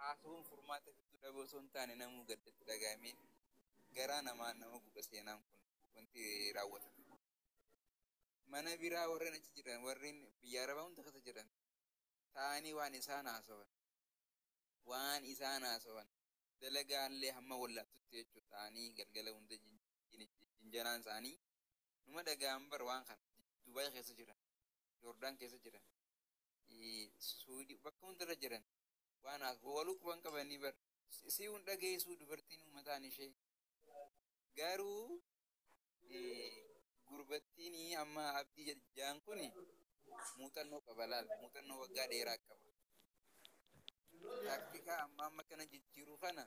haasawuun furmaata fituu dhabuu osoo hin taane namuu gaddatti dhagahamee garaa nama guba seenaan kun wanti raawwatame. Mana biraa warreen achi jiran warreen biyya arabaa hunda keessa jiran ta'anii waan isaan haasawan dalagaallee hamma wallaattutti jechuudha ta'anii galgala hunda jinjanaan isaanii numa dhaga'an bar waan kana Dubaay keessa jiran Joordaan keessa jiran Suudii bakka hundarra jiran waan waluu quban qabanii bar si hunda geessuu dubartiin mataan ishee garuu gurbattiin amma abdii jajjaan kun muuxannoo qaba laal muuxannoo waggaa dheeraa qaba taktikaa amma kana jijjiiruu kana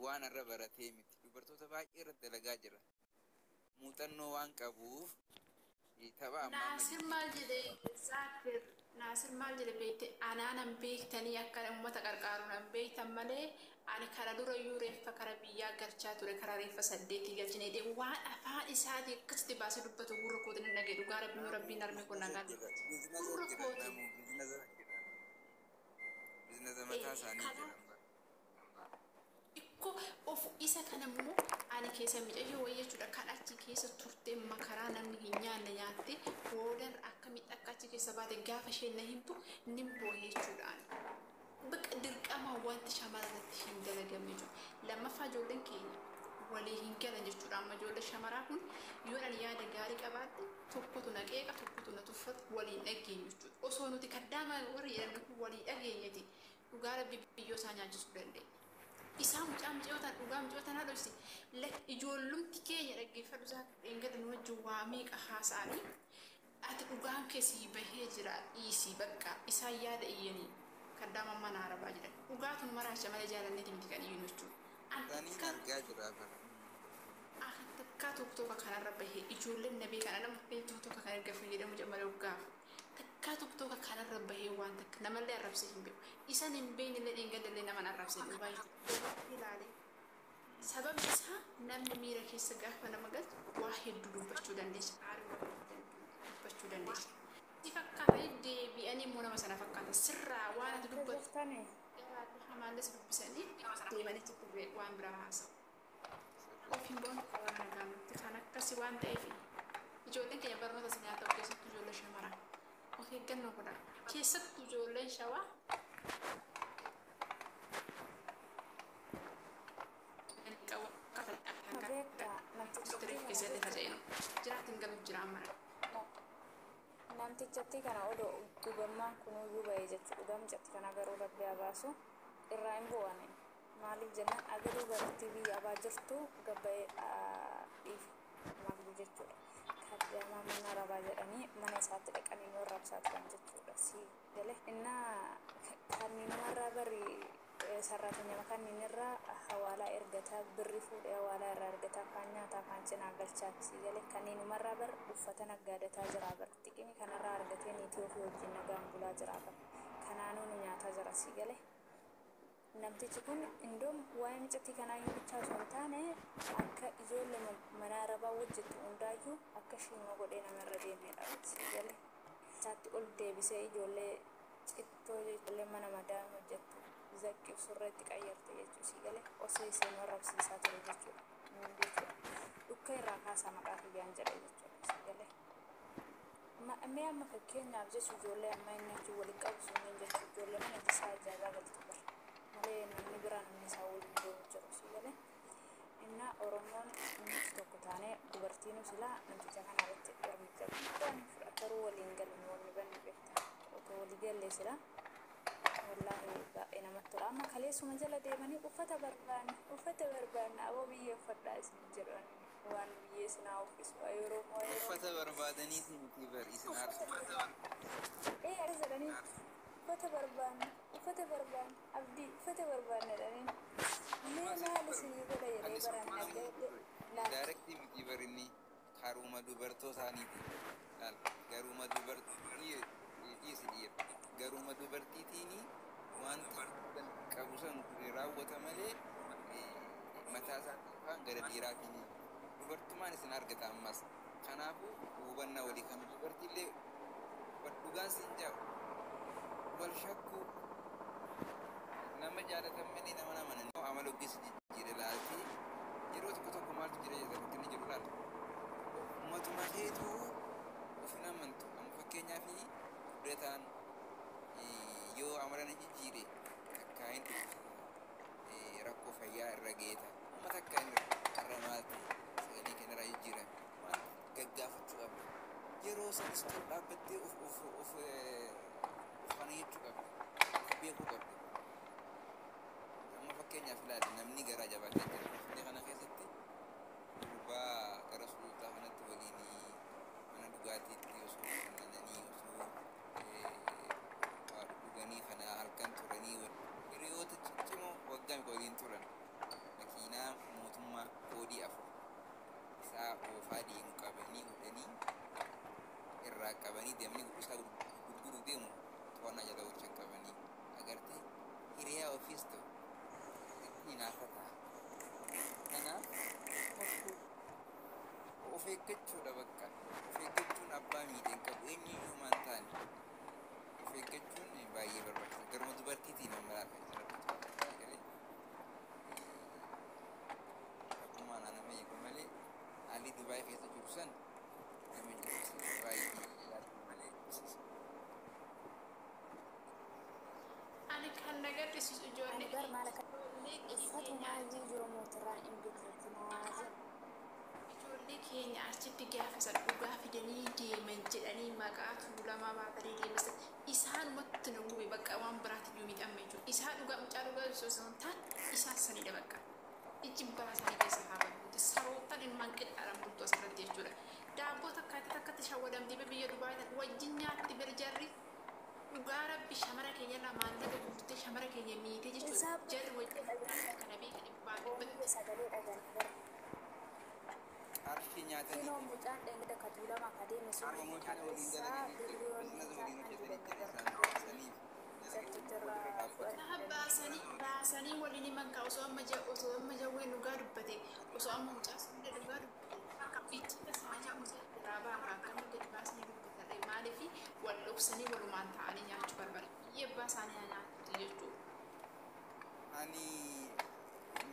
waan irra baratee miti dubartoota baay'ee irratti dalagaa jira muuxannoo waan qabuuf tapha amma Naasir maal jedhe beekte anaanan beektanii akka uummata qarqaaruudhaan beektan malee ani kara dura iyyuu reeffa kara biyyaa galchaa ture kara reeffa 8 galchine jedhe waan afaan isaatii akkasitti baasee dubbatu gurra kootiin hin dhagee dhugaa rabbiin arme kun nagaa gurra kootiin biizinasa mataa isaanii jiran ikko of isa kanammoo ani keessa miidhagee wayyachuudha kan achi keessa turtee makaraa namni hin nyaanne nyaatte boodan akka miidhagga achi keessa baate gaafa isheen na himtu nin booyechuudhaan bakka dirqama wanti shamarratti hin dalagamne jiru lammaffaa ijoolleen keenya walii hin galan jechuudha amma ijoollee shamaraa kun yoo dhala yaada gaarii qabaatte tokkotu na qeeqa tokkotu na tuffatu waliin dhageenyu jechuudha osoo nuti kaddaama warri jedhamne kun walii dhageenyati dhugaa rabbi biyyoo isaa nyaachisuu dandeenya. Isaan mucaan dhugaa mucootaan haadhoisi ijoollumti keenya dhaggeeffadhu isaa eegale nu wajjin waa meeqa haasa'anii ati dhugaan keessi bahee jira dhiisii bakka isaan yaada iyyanii kaddaama mana arabaa jedhan dhugaatun maraacha malee jaalanneeti miti kan iyyinu jechuudha. Takkaa tokko kanarra bahee ijoolleen nabee kana nama tokko kan erga fayyadamu jedhamee dhugaaf takkaa tokko kanarra bahee waan takka namallee arrabsee hin beeku isaan hin beeknellee dheengadallee naman arrabsee hin ilaale sababni isaa namni miira keessa gaafa nama galchu waa hedduu dubbachuu dandeessa aarii dubbachuu dandeessa si fakkaata deebi'anii immoo nama sana fakkaata sirraa waan ati dubbatani hamaalles dubbisanii deemanitti waan biraa haasa'u ofiin boonu waan nagaamutti kan akkasi waan ta'eef ijoolleen keenya barnoota si nyaata keessattuu ijoollee shamaraa of eeggannoo godha keessattuu ijoolleen shawaa namtichatti kana odoo gubammaan kunuyyuu bahee jechuudha dhugamchatti kana garuu rabbi abaasu irraa hin bu'ane maaliif jennaan agaruu barattii biyya abaa jirtu gabba'ee maaliif jechuudha kaddamaa mana arabaa jedhanii mana isaatti dhaqanii nu arrabsaa turan jechuudha si galee innaa kanneen namarraa barii sarratanya makannin irraa hawaalaa ergataa birri fuudhee hawaalaa irraa ergataa kaan nyaataa kaan cinaa galchaati si galee kanneen namarraa bar uffata naggaadataa jiraa bar xiqqimi kanarraa argatee niitii ofii wajjin nagaan bulaa jiraa bar kanaanuu nu nyaataa jira si galee namtichi kun indoom waa'ee micattii kanaa yoo bichaa osoo hin taane akka ijoollee mana arabaa hojjettu hundaayyuu akka shiima godhee namarra deemedha si galee isaatti ol deebisee ijoollee cittoo ijoollee mana madaan hojjettu zaqqii surratti qayyarte jechuudha si galee osoo isheen warrabsiisaa ture jechuudha dhukka irraa kaasaa maqaa kiyyaan jedhe jechuudha si galee mee amma fakkeenyaaf jechu ijoollee amma inni achi waliin qabu sunniin jechuudha ijoollee mana isaa ijaarraa galtu bara malee namni biraa namni isaa waliin deemu jiru si galee innaa oromoon nuti tokko taanee dubartiinu silaa namticha kanarratti ermicha guddaan fudhataruu waliin galan walni banni beektaa otoo walii gallee silaa wallahi baay'ee namatti tola amma kaleessuma jala deemanii uffata barbaanna aboo biyyee uffadhaa isin jedhan waan biyyee sinaa uffisu yeroo uffata barbaadaniiti miti bar isin aarsu aris jedhanii uffata barbaanna abdii uffata barbaanna jedhanii mee maal isinii godha jedhee baranna daarektii miti bar inni karuma dubartootaaniiti laal garuma dubartii garuma dubartiitiini wanta qabu san raawwata malee mataa isaatti yookaan gara dhiiraatiin dubartummaan isin argata ammas kanaafuu hubannaa walii kan dubartiillee dhugaan siin jaa'u wal shakkuu nama jaalatan malee nama namananii amala ogeessa jijjiire laaltee yeroo tokko maaltu jira jedhanii inni jedhu laata. Ummatuma keetu ofin amantu amma fakkeenyaaf fudhataan yoo amala na jijjiire takkaa hin rakkoo fayyaa irra geeta amma takkaa hin irra maalti sagalee kanarraa jijjiiran waan gaggaafachuu qabda. Yeroo sanis tol dhaabbattee of kana jechuu qabda. Of beekuu qabda. Amma fakkeenyaaf ilaali namni garaa jabaatee jira. Inni kana keessatti gurbaa gara sulultaa kanatti waliin mana dhugaatiitti osoo qunnamanii osoo waa dhuganii kana halkan turanii hiriyoota ciccimoo waggaa waliin turan makiinaa mootummaa koodii 4 isaa oofaa deemu qabanii hudhanii irraa qabanii deemanii isaa gurguruu deemu to'annaa jala oolchan qabanii agartee hiriyaa ofiis ta'u itti naafa ta'a. Kanaaf of eeggachuudha bakka. Of eeggachuun abbaa miidhaan qabu eenyuyyuu maan taane of eeggachuun baay'ee barbaachisa. Garuma dubartiitiin amma laafaa jira. Akkuma nama eegu malee haalli Dubaay keessa jiru san nama jiru baay'ee ilaaluu malee ibsisa. Ani kan nagarsiisu ijoollee Bar maal akka uffatu maallii jiru mootirraa hin bitatti nawaazin. ijoollee keenya achitti gaafa san dhugaa fidanii deeman jedhanii maqaa tuulamaa baatanii deeman isaanumatti nu gube bakka waan biraatti iyyuu miidhamne jechuudha. Isaan dhugaa mucaa dhugaa osoo isaan ta'an isaan sanidha bakka. Ijji baasanii keessa haa bahuuti. Sarootaan ilmaan qixxaadhaan bultu asirratti jechuudha. Daabboo takkatti shawwadamtee biyya Dubaay wajjin nyaatti birjarri dhugaa rabbi shamara keenya irraa maallaqa guuttee shamara keenya miitee jechuudha. Jarri wajjin kana beekan dhibbaa Baay'ee sagalee dhagan. Arshii nyaatanii Kunoo mucaan dheengida ka tuulamaa ka deeme sun harma mucaan waliin isaa galanii biliyoonni bizinesa waliin hojjetanii jiran isaan saniif baasanii waliin himan kaa osoo amma jawween dhugaa dubbate osoo amma mucaa sunda dhugaa dubbate itti tasaa mucaa irraa baafa akkamitti gadi baasanii dubbatan maaliif wal dhoksanii walumaan ta'anii nyaachuu barbaadu biyyee abbaa isaanii nyaatu jechuudha. ani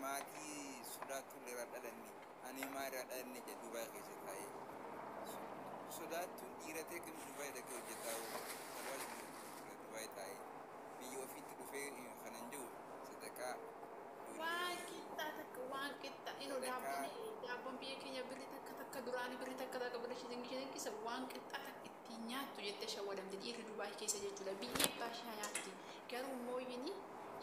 maatii sodaattuu irraa dhalanne ani maa irraa dhalanne jedhu Dubaay keessa taa'ee sodaattuun dhiiratee kan Dubaay dhaqee hojjetaa Dubaay taa'ee biyya ofiitti dhufee kanan jiru sadaqaa Waan qixxaa inuu daabboon biyya keenya birri takka duraanii birri takka birri shilingi keessa waan qixxaa takka ittiin nyaattu jettee shawwadamte dhiirri Dubaay keessa jechuudha. Biyyee abbaa ishee nyaatti garuu mooyyini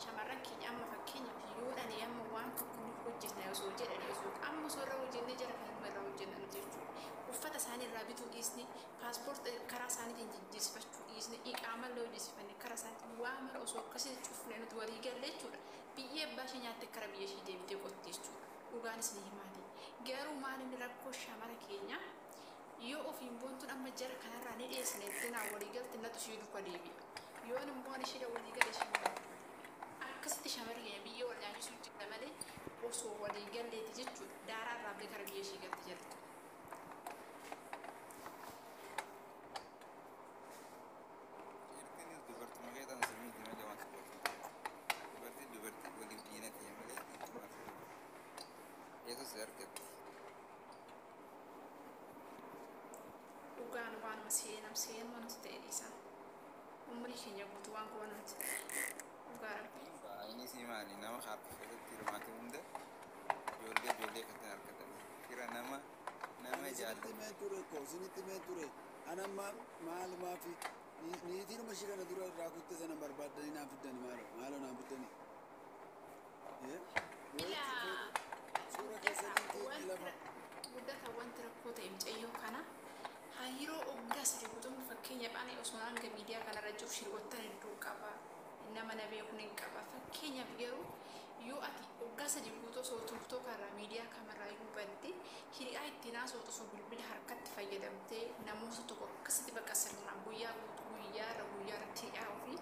shamarran keenya amma fakkeenyaaf yoo dhanii amma waan tokko nuuf hojjetna osoo jedhanii osoo amma osoo irra hojjennee jara kanuma irra hojjennan jechuudha. Uffata isaanii irraa bituu dhiisni paaspoortii karaa isaaniitiin jijjiisfachuu dhiisni iqaamallee hojjeesifanne karaa isaaniitiin waa mara osoo akkasii cufne nuti walii galle jechuudha. Biyyee abbaa ishee nyaatte kara biyya ishee deebitee qotti jechuudha. Dhugaanis ni himaati. Garuu maalinni rakkoo shamara keenya yoo ofiin boontuun amma jara kanarraa ni dhiyeessine ittinaa walii galte natu ishee duuka deebi'a. Yoon immoo ishee walii gale ishee akkasitti shamarri keenya biyya wal nyaachisuu jirta malee osoo walii galleeti jechuudha. Daaraa irraa bee kara biyya ishee galte jirti. Erganis dubartuma keetan sirriitti malee waan sodaatu dubartii waliif diinatti malee dhiibbaa eegas argatti. Dhugaan waanuma seenuma nuti ta'e dhiisan. Umrii keenya guutuu waan goon nuti dhugaa rabbi. Innis maali nama harka keessatti hirmaate hunda ijoollee kan argatan fira nama Sinitti mee ture ko sinitti mee ture anamma maal maafi niitiin uma shikana dura irraa kutte sana barbaaddanii naaf fiddani maaloo naaf fiddani suura keessatti lafa guddata wanti rakkoo ta'e mucayyoo kana hariiroo oggaa sadii guutuun fakkeenya baane osoo hanga miidiyaa kanarra jiru shirwattan hedduu qaba nama na beekuun hin qaba fakkeenyaaf garuu yoo ati oggaa sadii guutuu osoo turtoo karaa miidiyaa kamarraa hubbatte hiriyaa ittiin haasawtu osoo bilbila harkatti fayyadamtee namoota tokko akkasitti bakka sirnaan guyyaa guutuu guyyaarra hiriyaa ofii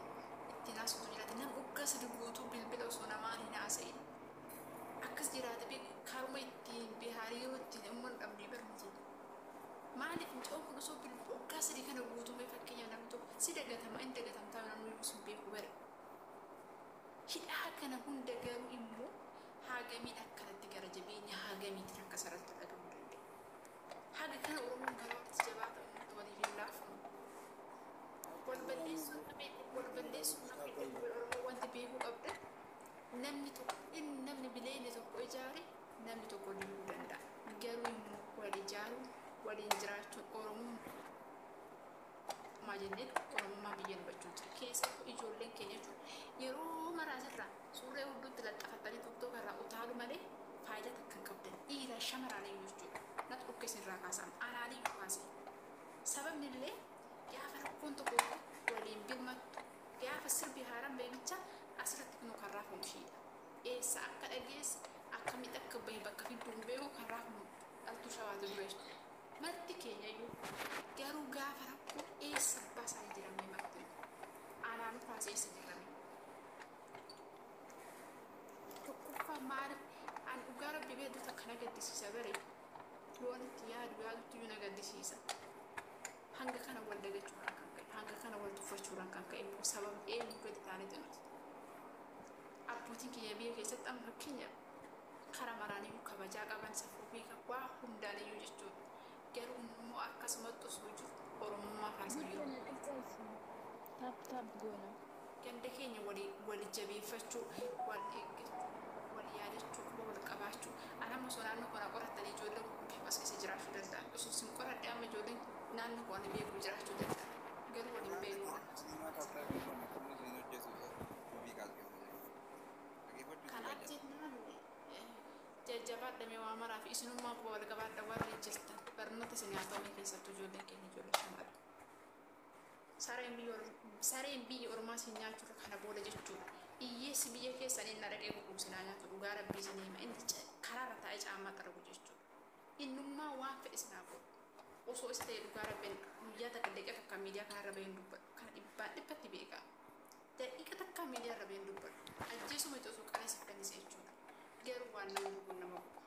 ittiin haasawtu jiraate nama oggaa sadii guutuu bilbila osoo namaan hin haasa'in akkas jiraate karuma ittiin hariiroo ittiin immoo hin dhabnee barmati. Maaliif mucaan kun osoo oggaa sadii kana guutumee fakkeenya namni tokko si dagatama inni dagatamtaa namni sun beeku bare. Hidhaa kana hunda garuu immoo haagamiin akkanatti gara jabeenya haagamiitiin akka sarratti dhagahu danda'e. Haga kana Oromoon gara walitti jabaata uummata waliif hin laafu. Wal balleessuun namni Oromoo wanti beekuu qabda. Namni bileeni tokko ijaare namni tokko diiguu danda'a. Garuu immoo wal ijaaruun waliin jiraachuun Oromoon jennee Oromummaa biyya hubachuu jira. Keessattuu ijoolleen keenya yeroo maraasirraa suuraa hedduutti laxxafatanii tokko irraa utaalu malee faayidaa takka hin qabdan. Dhiira shamarranii jechuudha. Natti dhukkeessinirraa kaasan anaanii kaase. Sababni illee gaafa rakkoon tokko waliin birmattu gaafa sirbi haaraan beebicha asirratti nu kan raafamu ishiidha. Eessa akka dhageesse akkamitti akka bahe bakka fidduun beeku kan raafamu dhaltuu shawaatu dura jechuudha. Marti keenya iyyuu garuu gaafa rakkoo eessa baasanii jiramee marti anaanu kaasee eessa jirame. Tokkoffaa maal an dhugaa rabbi beeddota kana gaddisiisa bare loon itti yaadutti iyyuu na gaddisiisa. Hanga kana wal dagachuudhaan kan ka'e hanga kana wal tuffachuudhaan kan ka'e immoo sababa eenyu gadi taanetu nuti. Abbootiin keenya biyya keessatti amma fakkeenya karaa maraaniyyuu kabajaa qaban safuu fi waa hundaan iyyuu jechuudha. Garuu immoo akkasumatti osoo jiru Oromummaa kaasuu jiru. Taap goona. Ganda keenya wal jabeeffachuu, wal eeggachuu, wal yaadachuu, wal qabaachuu. Anammoo osoo naannoo kana qorattanii ijoolleen as keessa jiraachuu danda'an. Osoo isin qoradhee amma ijoolleen naannoo kana beekuu jiraachuu danda'an. Garuu waliin beekuu. Kanaaf jennaan jajjabaadhamee waa maraa fi isinummaa koo wal qabaadha warra jirtan barnoota isin haa ta'u keessattuu ijoolleen keenya ijoollee shamarran. Sareen biyya Oromaa isin nyaachuudha kana booda jechuudha. Hiyyeessi biyya keessanii na dhaqee gugubsinaa nyaatu dhugaa rabbii isin hima inni karaarra taa'ee caammaa qarabu jechuudha. Innummaa waan fedhe isin haa godhu. Osoo isa ta'e dhugaa rabbiin guyyaa takka daqiiqa takka miidiyaa kanarra baheen dubbadhu kana dhibbatti beekaa. Daqiiqa takka miidiyaa irra baheen dubbadhu. Ajjeesuma itti osoo qaleessa kannisa jechuudha. Garuu waan nama gubuun nama gubu.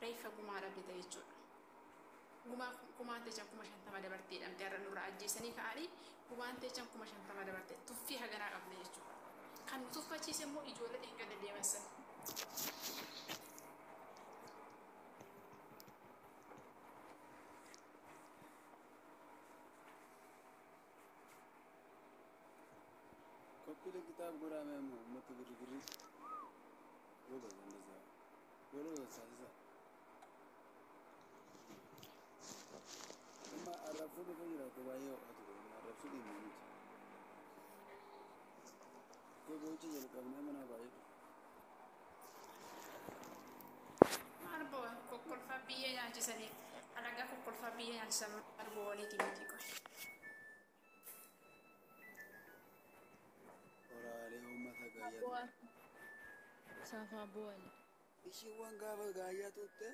Reeffa gumaa dhabde jechuudha. Gumaan teechan 50 dabartee dhamdee har'a nurraa ajjeesanii ka'anii gumaan teechan 50 dabartee tuffii haganaa qabne jechuudha. Kan nu tuffachiise immoo ijoollee eeggata deemansan. Koppile kitaab godhame ammoo uummata girgirri roga gandasaa yeroo saasisaa amma arrabsuu dhufa jiraate baay'ee ho'aa ture arrabsuu dhiibne miti koo boochi jalqabnee mana baay'ee Maal bo'o kokkolfaa biyyee nyaachisanii alagaa kokkolfaa biyyee nyaachisan maal bo'o waliitii miti qoy. qoraalee uummata gaayyaa Saafaa bu'ale. ishiiwwan gaafa gaayyaa turte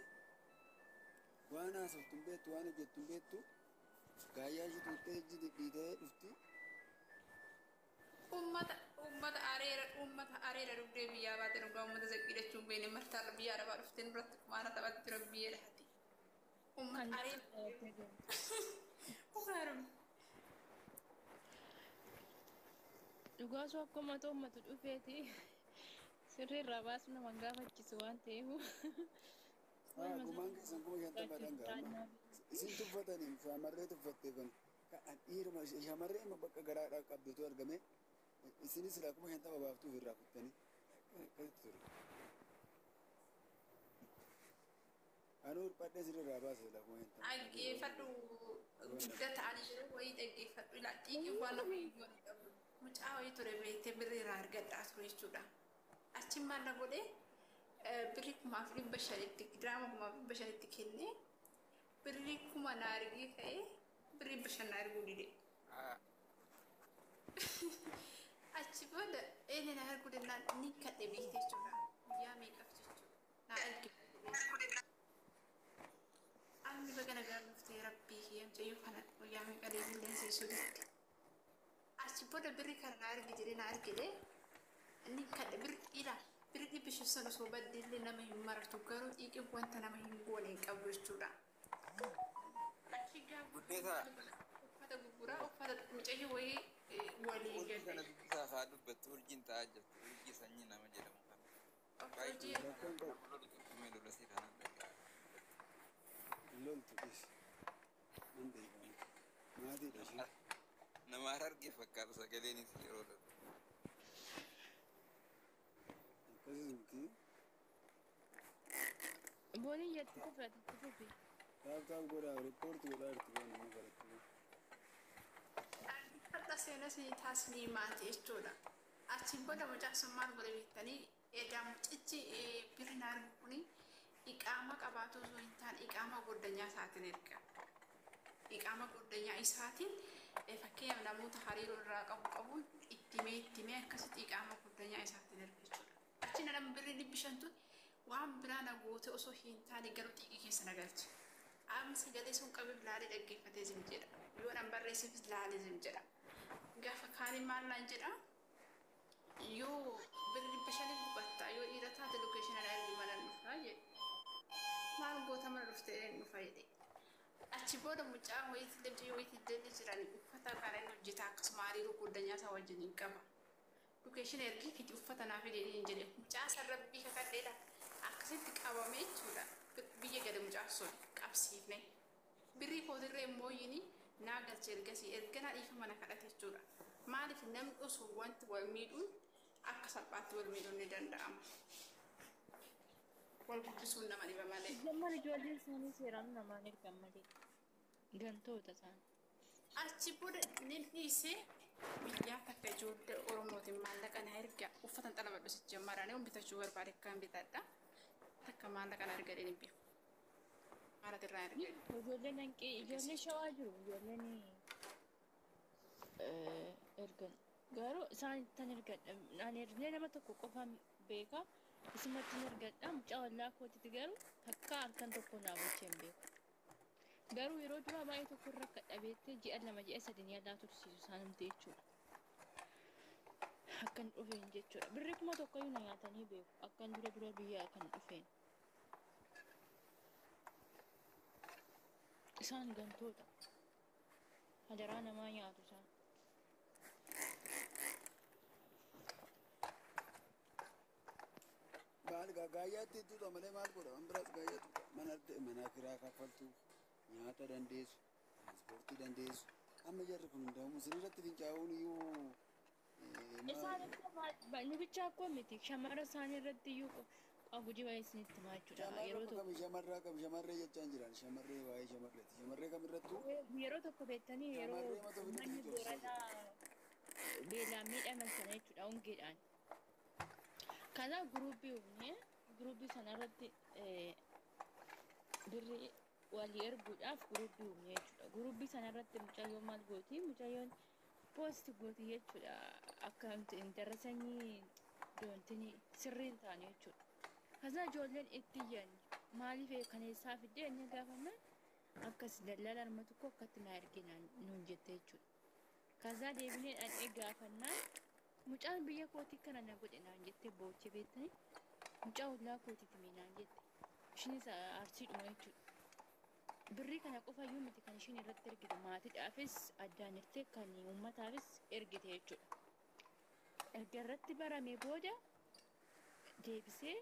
waan haasoftuun beektu waan hojjettuun beektu gaayyaa ishii turte ijji dhidhiitee dhufti Uummata areera dugdee biyyaa baate dhugaa uummata zaqqidhachuun beene martaarra biyya arabaa dhuftee nurratti maana taphatti tura biyyee dhahati. Uummata areera. Ugaarum. Dhugaasuu akkuma uummatu dhufeeti sirriirraa baasu nama gaafachiisu waan ta'eef. gumaan keessan kuma shantama dhangaa isin tuffatanii shamarree tuffattee kan dhiiruma shamarree amma bakka garaadhaa qabdutu argame isinis silaa kuma shantama baaftuuf irraa kuttanii akkasitti ture. Anuu dhadhee sirriirraa baase silaa kuma shantama. Dhaggeeffadhu guddaa ta'anii jiru wayii dhaggeeffadhu ilaalchiiqii waan nama hin goone qabu. Mucaa wayii ture beektee birriirraa argadhaa ture jechuudha. Achi maal na godhee birrii 500 giraama 500 kennee birrii 1000 na argee ka'ee birrii 500 na arguu dide. Achi booda eenyu na arguu danda'an ni kadhe beektee jechuudha. Guyyaa meeqaf jechuudha. Na arge. Almi baga nagaa dhuftee rabbii mucayyoo kana guyyaa meeqa deebiin seesuu dide. Achi booda birrii kana na arge jedhee na argee ni kadhe birrii ilaala. Birrii bishaan osoo baddeellee nama hin marartu garuu dhiiqee wanta nama hin goone hin qabu jechuudha. Achi gaafa uffata gurguraa uffata mucayyoo wayii walii Urjii kana galee. dubbisaa haa dubbattu urjiin ta'aa jirtu urjii sanyii nama jedhamu kana. Urjii Rakkoon qabu. Lolu tuttumee lolasii kanan dhagaa. Loltu dhis. Nan beekama. Maatiidha ishee. Nama harargee fakkaata sagaleenis yeroo lolu. Akkasii miti. Booliin yetti kufrati itti fufi. Taap godhaa riippoortii godhaa jirti waan inni barattu. har'a seenaa isinii taasisanii maati jechuudha. Achiin booda mucaa sun maal godhe beektanii edaa mucichi birri naarmu kuni iqaama qabaatu osoo hin taane iqaama goddanyaa isaatiin erga. Iqaama goddanyaa isaatiin fakkeenyaaf namoota hariiroo irraa qabuun ittimee akkasitti iqaama goddanyaa isaatiin erga jechuudha. Achi nama birri 500 waan biraa na goote osoo hin taane garuu xiqqii keessa na galche. Amsi galee sun qabee laalee dhaggeeffatee zim jedha. Yoo nan barreessifis laalee zim jedha. Gaafa kaanii maal naan jedha. Yoo birri 500 gubatta yoo dhiira taate lokeeshina ergi mana dhufaa jedhe. Maal goota mana dhuftee dhufa jedhe. Achi booda mucaa wayiitti illee jiran uffata kana inni hojjeta akkasuma hariiroo goddanyaa isaa wajjin hin qaba. Lokeeshina ergi kiti uffata naaf hidhee hin jedhe. Mucaa sarrabbii kakadheedha. Akkasitti qabamee jechuudha. Biyya gada mucaa sun qabsiifne. Birrii kootirree immoo yini naa galche ergasii erganaa dhiifa mana kadhate jechuudha. Maaliif namni osoo wanti wal miidhuun akka salphaatti wal miidhuun ni danda'ama. Wal guddisuun nama dhiba malee. Jamman ijoolleen isaanii seeraan namaan ergan malee. Gantoota isaanii. Achi booda inni dhiisee biyyaa takka ijoollee Oromootiin maallaqa na erga uffata xalabadhu si jammaranii bitachuu barbaade kan bitadha. Takka maallaqa na erga dheedhin beeku. Haala irraa erga. Ijoolleen hanqii ijoollee shawaa jiru ijoolleen ergan. Garuu isaan ittiin ergadha. Ani ergee nama tokko qofaan beeka. Isumatti ergadha. Mucaa wallaa kootitti garuu takka harkaan tokko naa bulchee hin beeku. Garuu yeroo duraa baay'ee tokko irra akka dhabeetti ji'a 2 ji'a 3 yaalaa tursiisu isaan himte jechuudha. Akkan dhufeen jechuudha. Birri 1,000 iyyuu na nyaatanii beeku. Akkan dura biyyaa kan dhufeen. Isaan gantoota. Hadaraa namaa nyaatu isaan. Maal gaayyaatti ittudha malee maal godha waan biraas gaayyaatu mana kiraa kaffaltu nyaata dandeessu ispoortii dandeessu amma jarri kun hundaamu sirriitti fincaa'uun iyyuu Isaan ni bicha akkoo miti shamara isaanii irratti iyyuu qabu jiba isinitti himaa jechuudha. Yeroo tokko shamarree jechaan jiran shamarree waa'ee shamarreeti shamarree kamirrattuu yeroo tokko beektanii yeroo manni booranaa beelaan miidhaman sana jechuudha hongeedhaan. Kanaaf guruubii sanarratti birri walii erguudhaaf guruubii uumne jechuudha. Guruubii sanarratti mucayyoon maal gooti? Mucayyoon poosti gooti jechuudha. Akka intarasanii doontini sirriin taane jechuudha. Kasa ijoolleen itti iyyan maaliif kaneessaa fiddee inni gaafanna akkas dallala arma tokko akkatti na erginaan nuun jette jechuudha. Kasa deebinee dhaqee gaafannaa mucaan biyya kootii kana na godhe naan jettee boochee beektanii mucaa ollaa kootiiti miinaan jette. Ishinis arsiidhuma jechuudha. Birrii kana qofa iyyuu miti kan ishiin irratti ergite maatiidhaafis addaan irtee kan uummataafis ergite jechuudha. Erga irratti barame booda deebisee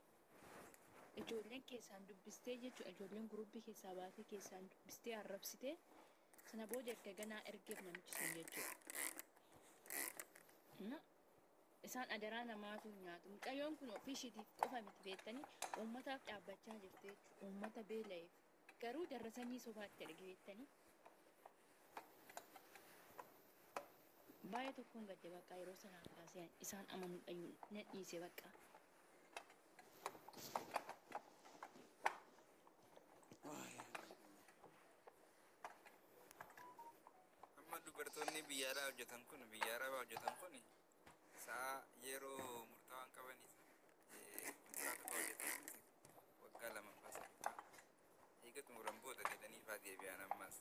ijoolleen keessaan dubbistee jechuudha. Ijoolleen guruubii keessaa baatee keessaan dubbistee arrabsitee sana booda erga ganaa ergeef namichi sun jechuudha. Isaan adaraa namaatu nyaatu. Mucayyoon kun ofii ishiitiif qofa miti beektanii uummataaf dhaabbachaa jirti jechuudha. Uummata beela'eef. Garuu darrasanii sobaatti erge beektanii. Baay'ee tokkoon gadde bakka yeroo sanaa kaasee isaan amanuu dhayyuun na dhiise bakka. Amma dubartoonni biyya alaa hojjetan kun biyya arabaa hojjetan kun sa'a yeroo murtaawaan qabaniif kontiraataa hojjetan waggaa 2 eega xumuran booda galanii faa deebi'an ammas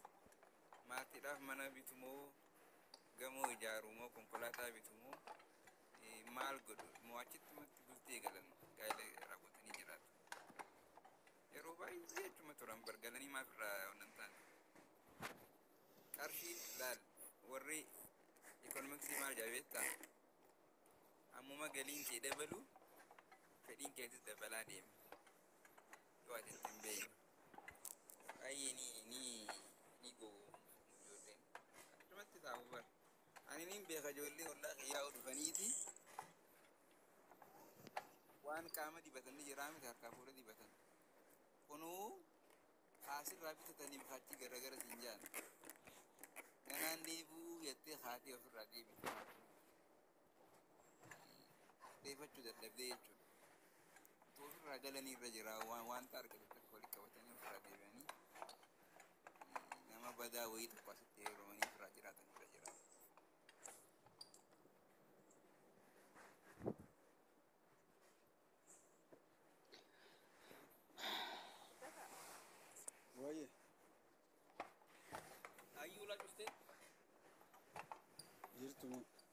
maatiidhaaf mana bitumoo gamoo ijaarumoo konkolaataa bitumoo maal godhu moo achittumatti bultee galan gaa'ela raawwatanii jiraatu. Yeroo baay'ee achuma turan bargalanii maaf irraa onnan taane qarshii laal warri ikonomiksii maal ajaa'ibetta ammuma galiin kee dabalu fedhiin keetis dabalaa deema yoo ati hin beekne baay'ee ni gowwoomsu ijoolleen akkasumatti taa'u bar ani nin beeka ijoollee ollaa qiyyaa'u dhufaniiti waan qaama dibatanii jiraa miti harkaa fuudha dibatan kunuu haasirraa bitataniif hachi garagara siin jaan ganaan deebuu jettee haatee ofirraa deebite deeffachuu dadhabdee jechuudha utuu ofirraa galanii irra jira wanta argate tokko walitti qabatanii ofirraa deebi'anii nama badaa wayii tokko asitti heerumanii ofirraa jiraatan irra jira. Oye, Ayyuu la cuftee?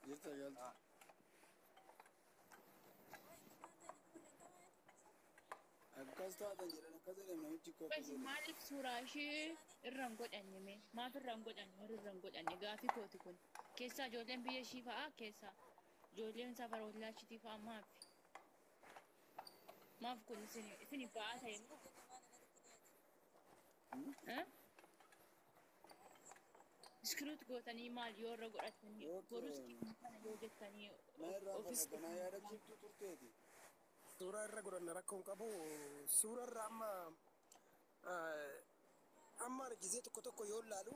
jirta galtu. Akkas taatan jedhan akkas jedhan namichi koo Basi maaliif suuraa ishee irraan godhanne mee? Maaf irraan godhanne warri irraan godhanne gaafii kooti kun. Keessaa ijoolleen biyya ishii fa'aa keessaa ijoolleen safara ollaachitii fa'aa maafi? Maaf kun isin ba'aa ta'e moo? Iskiriit gootanii maal yoo irra godhatanii borus kana yoo jettanii ofis Kanaa yaadachiiftu turteeti. Suuraa irra godhanna rakkoon qabu suura irra amma gisee tokko tokko yoo ilaalu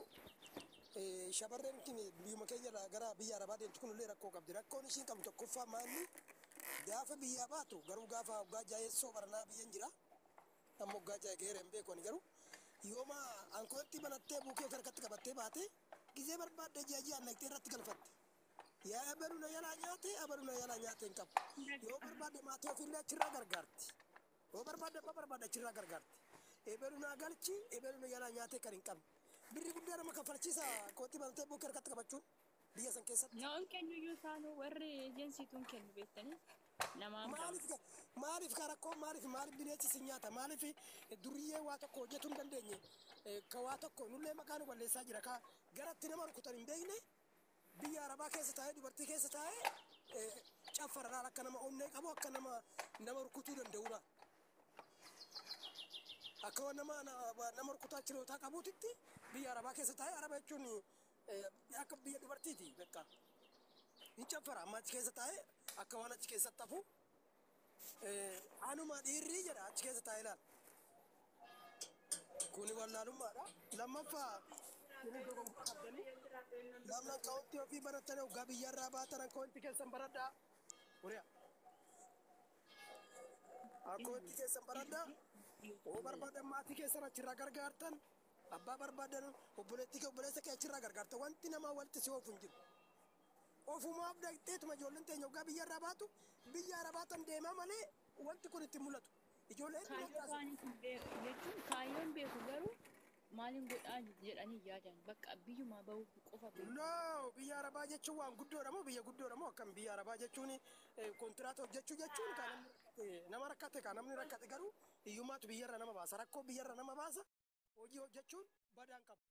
shamarreen kun biyyuma keenya gara biyya arabaa deemtu kunillee rakkoo qabdi. Rakkoon ishiin qabdu tokkoffaa maalli gaafa biyyaa baatu garuu gaafa waggaa jaayessoo baranaa biyyan jira amma waggaa jaayee hin beeku ani garuu yooma ankootti banattee buukee harkatti qabattee baate gisee barbaadde ji'a naqxee irratti galfatte. Yaa abaluna yala nyaate hin qabu. Yoo barbaadde maatii ofiillee achirraa gargaarti. Yoo barbaadde abbaa barbaadde achirraa gargaarti. Ebaluna galchi ebaluna yala nyaate kan hin qabne. Birri guddaa nama kaffalchiisa kootti bantee buukee harkatti qabachuun biyya san keessatti. Na'uun kennuyyuu isaanuu warri ejensiituun kennu beektanii namaan Maaliif karakkoon maaliif bineensi si nyaata maaliif duriyyee waa tokko hojjetuu hin dandeenye ka waa tokko nullee maqaan balleessaa jira ka garatti nama rukutan hin beekne biyya arabaa keessa taa'ee dubartii keessa taa'ee caffaradhaan akka nama onnee qabu akka nama rukutuu danda'udha. Akka nama rukutaa chirootaa qabuutitti biyya arabaa keessa taa'ee araba jechuun akka biyya dubartiiti beekaa. Hin caffara amma achi keessa taa'ee akka waan achi keessatti hafu anuma dhiirrii jedha achi keessa taa'ee ilaala. Kuni wallaalummaadha. Lammaffaa namni kaawwantii ofii barattanii waggaa biyyarraa baatan kaawwantii keessan baradhaa. Kuriyaa. Kaawwantii keessan baradhaa. Oo barbaadan maatii keessan achirraa gargaartan. Abbaa barbaadan obboleessa kee achirraa gargaartan. Wanti namaa walitti si oofu hin jiru. Ofumaaf dhaqxeetuma ijoolleen teenya waggaa biyyarraa baatu biyya arabaatan deemaa malee wanti kun itti mul'atu. Ijoolleen jechuun kaayyoon beeku garuu maaliin godhaa jedhanii yaadan bakka biyyumaa bahu qofa beeku. No biyya arabaa jechuun waan guddoodha moo biyya guddoodha moo akkam biyya arabaa jechuun kontiraata hojjechuu jechuun kan nama rakkate kan namni rakkate garuu hiyyummaatu biyyarra nama baasa rakkoo biyyarra nama baasa hojii hojjechuun badaan qabu.